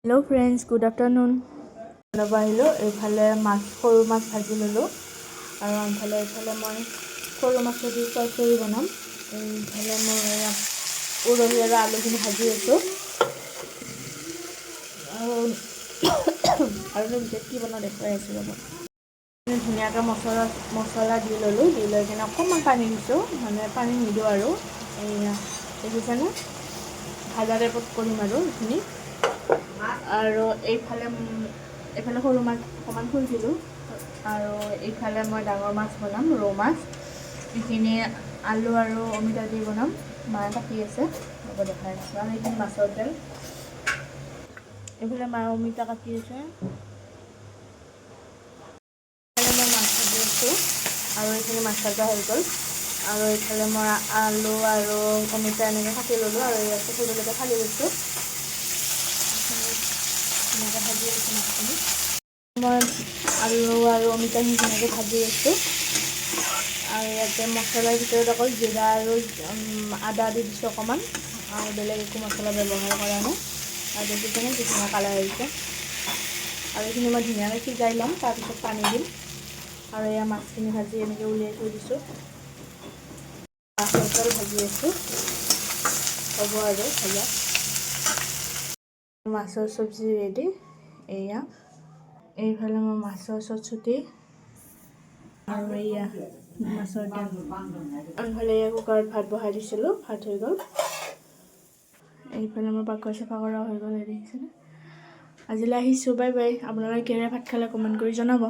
hello friends good afternoon বনাব আহিলোঁ এইফালে মাছ সৰু মাছ ভাজি ল'লোঁ আৰু এইফালে মই সৰু মাছেদি চৰচৰি বনাম এইফালে মই উৰহি আৰু আলুখিনি ভাজি আছোঁ আৰু বিশেষ কি বনাওঁ দেখুৱাই আছোঁ ৰ'ব ধুনীয়াকৈ মছলা দি ল'লোঁ দি লৈ কিনে অকণমান পানী দিছোঁ মানে পানী নিদিওঁ আৰু এয়া দেখিছেনে ভাজা টাইপত কৰিম আৰু এইখিনি আৰু এইফালে সৰু মাছ অকণমান থৈ দিলোঁ আৰু এইফালে মই ডাঙৰ মাছ বনাম ৰৌ মাছ এইখিনি আলু আৰু অমিতা দি বনাম মায়ে কাটি আছে হ'ব দেখাই আছোঁ আৰু এইখিনি মাছৰ তেল এইফালে মায়ে অমিতা কাটি আছে এইফালে মই মাছ ভাজি আছোঁ আৰু এইখিনি মাছ ভাজা হৈ গ'ল আৰু এইফালে মই আলু আৰু অমিতা এনেকৈ কাটি ল'লোঁ আৰু ইয়াতে সৰুলৈকে ফালি লৈছোঁ ধুনীয়াকৈ ভাজি আছোঁ মাছখিনি মই আলু আৰু অমিতাখিনি ধুনীয়াকৈ ভাজি আছোঁ আৰু ইয়াতে মছলাৰ ভিতৰত অকল জিৰা আৰু আদা দি দিছোঁ অকণমান আৰু বেলেগ একো মছলা ব্যৱহাৰ কৰা নাই আৰু দেখিছেনে কি ধুনীয়া কালাৰ আহিছে আৰু এইখিনি মই ধুনীয়াকৈ সিজাই ল'ম তাৰপিছত পানী দিম আৰু এয়া মাছখিনি ভাজি এনেকৈ উলিয়াই থৈ দিছোঁ মাছৰ তেল ভাজি আছোঁ হ'ব আৰু ভাজা মাছৰ চব্জি ৰেডি এয়া এইফালে মই মাছৰ চটচুটি আৰু এয়া মাছৰ তেল এইফালে এয়া কুকাৰত ভাত বহাই দিছিলোঁ ভাত হৈ গ'ল এইফালে মই পাকঘৰ চাফা কৰা হৈ গ'ল দেখিছেনে আজিলৈ আহিছোঁ বাই বাই আপোনালোকে কিহেৰে ভাত খালে কমেণ্ট কৰি জনাব